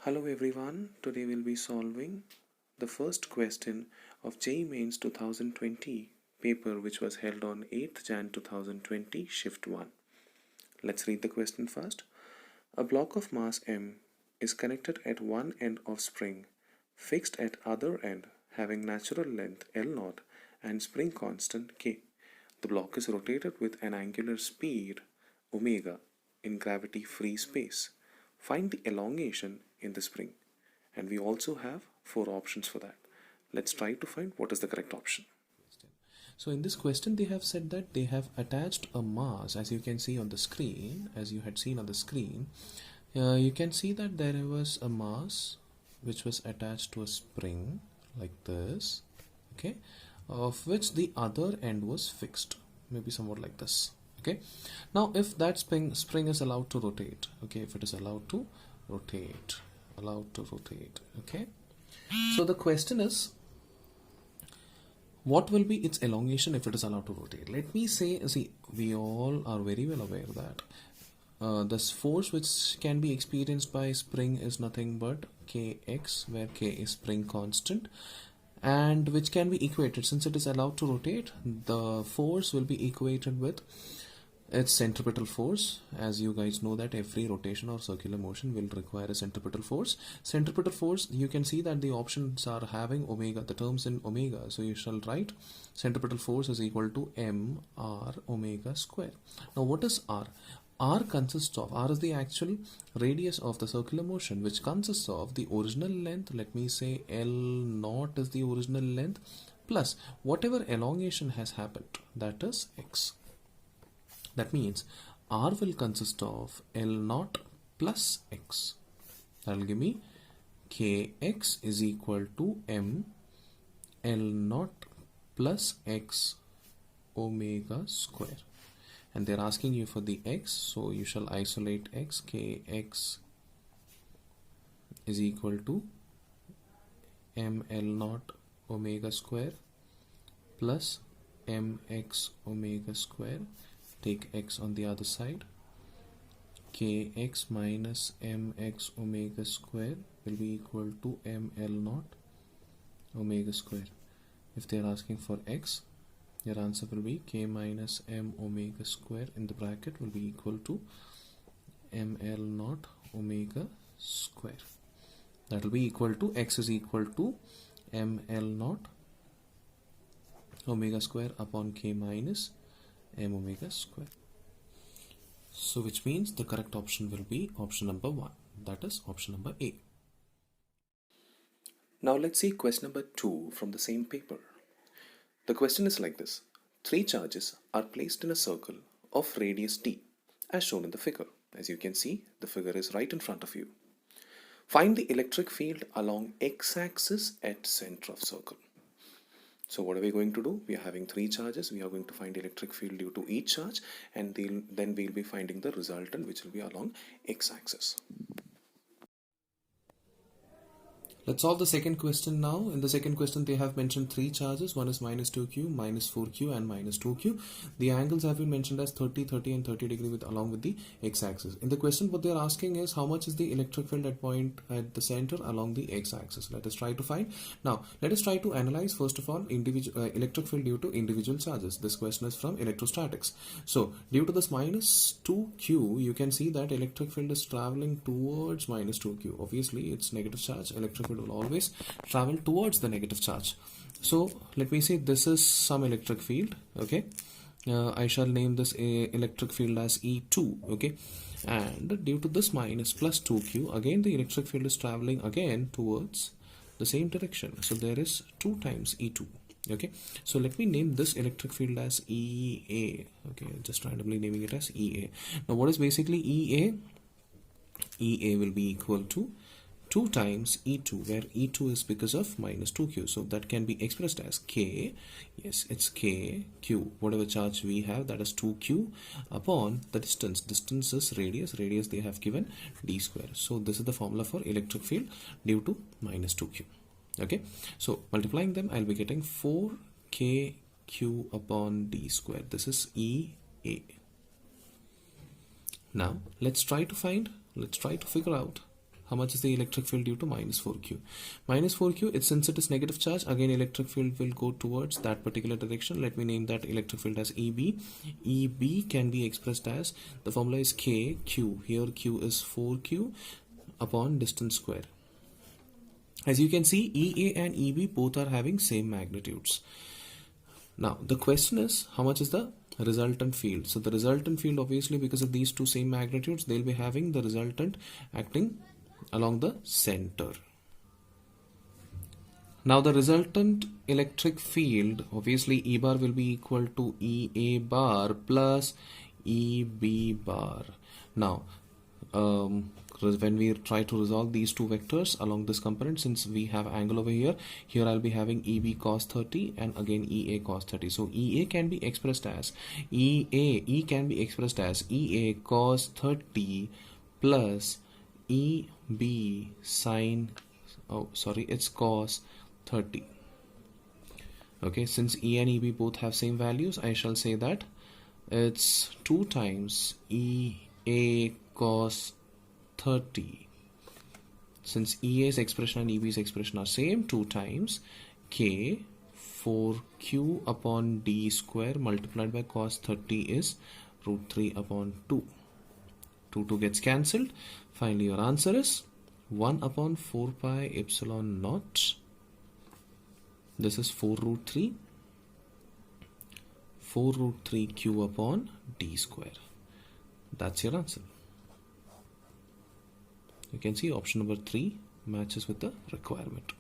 Hello everyone, today we'll be solving the first question of JEE Mains 2020 paper which was held on 8th Jan 2020 shift 1. Let's read the question first. A block of mass m is connected at one end of spring, fixed at other end, having natural length L0 and spring constant k. The block is rotated with an angular speed omega in gravity free space. Find the elongation in the spring, and we also have 4 options for that. Let's try to find what is the correct option. So in this question they have said that they have attached a mass, as you can see on the screen, as you had seen on the screen. You can see that there was a mass which was attached to a spring like this, okay, of which the other end was fixed, maybe somewhat like this. Okay, now if that spring is allowed to rotate, okay, if it is allowed to rotate, okay, so the question is, what will be its elongation if it is allowed to rotate? Let me say, see, we all are very well aware that this force which can be experienced by spring is nothing but kx, where k is spring constant, and which can be equated, since it is allowed to rotate, the force will be equated with its centripetal force. As you guys know that every rotation or circular motion will require a centripetal force. Centripetal force, you can see that the options are having omega, the terms in omega, so you shall write centripetal force is equal to mr omega square. Now what is r? R consists of, R is the actual radius of the circular motion, which consists of the original length, let me say L0 is the original length, plus whatever elongation has happened, that is x. That means R will consist of L0 plus x. That will give me kx is equal to m L0 plus x omega square. And they're asking you for the x, so you shall isolate x. Kx is equal to m L0 omega square plus mx omega square. Take x on the other side. Kx minus mx omega square will be equal to ml0 omega square. If they are asking for x, your answer will be k minus m omega square in the bracket will be equal to ml0 omega square. That will be equal to, x is equal to ml0 omega square upon k minus m omega square. So which means the correct option will be option number 1, that is option number A. Now let's see question number 2 from the same paper. The question is like this. 3 charges are placed in a circle of radius d as shown in the figure. As you can see, the figure is right in front of you. Find the electric field along x-axis at center of circle. So what are we going to do? We are having 3 charges. We are going to find electric field due to each charge, and then we'll be finding the resultant, which will be along x-axis. Let's solve the second question now. In the second question, they have mentioned 3 charges. One is minus 2q, minus 4q, and minus 2q. The angles have been mentioned as 30, 30, and 30 degree along with the x-axis. In the question, what they are asking is how much is the electric field at the center along the x-axis. Let us try to find. Now, let us try to analyze first of all electric field due to individual charges. This question is from electrostatics. So, due to this minus 2q, you can see that electric field is traveling towards minus 2q. Obviously, it's negative charge. Electric field will always travel towards the negative charge. So let me say this is some electric field, okay. I shall name this electric field as E2, okay, and due to this minus plus 2q, again the electric field is traveling again towards the same direction, so there is 2 times E2, okay. So let me name this electric field as EA, okay, just randomly naming it as EA. Now what is basically EA? EA will be equal to 2 times E2, where E2 is because of minus 2q. So that can be expressed as K, yes, it's K, Q, whatever charge we have, that is 2q upon the distance. Distance is radius, they have given d square. So this is the formula for electric field due to minus 2q, okay. So multiplying them, I'll be getting 4kq upon d square. This is EA. Now let's try to figure out How much is the electric field due to minus 4q? Minus 4q, since it is negative charge, again electric field will go towards that particular direction. Let me name that electric field as EB. EB can be expressed as, the formula is KQ. Here Q is 4q upon distance square. As you can see, EA and EB both are having same magnitudes. Now the question is, how much is the resultant field? So the resultant field, obviously because of these two same magnitudes, they'll be having the resultant acting along the center. Now the resultant electric field, obviously E bar will be equal to EA bar plus EB bar. Now when we try to resolve these two vectors along this component, since we have angle over here, I'll be having EB cos 30 and again EA cos 30. So E can be expressed as EA cos 30 plus EB sin, it's cos 30. Okay, since E and EB both have same values, I shall say that it's 2 times EA cos 30. Since EA's expression and EB's expression are same, 2 times K 4Q upon D square multiplied by cos 30 is root 3 upon 2. 2 gets cancelled. Finally your answer is 1 upon 4 pi epsilon naught. This is 4 root 3 Q upon D square. That's your answer. You can see option number 3 matches with the requirement.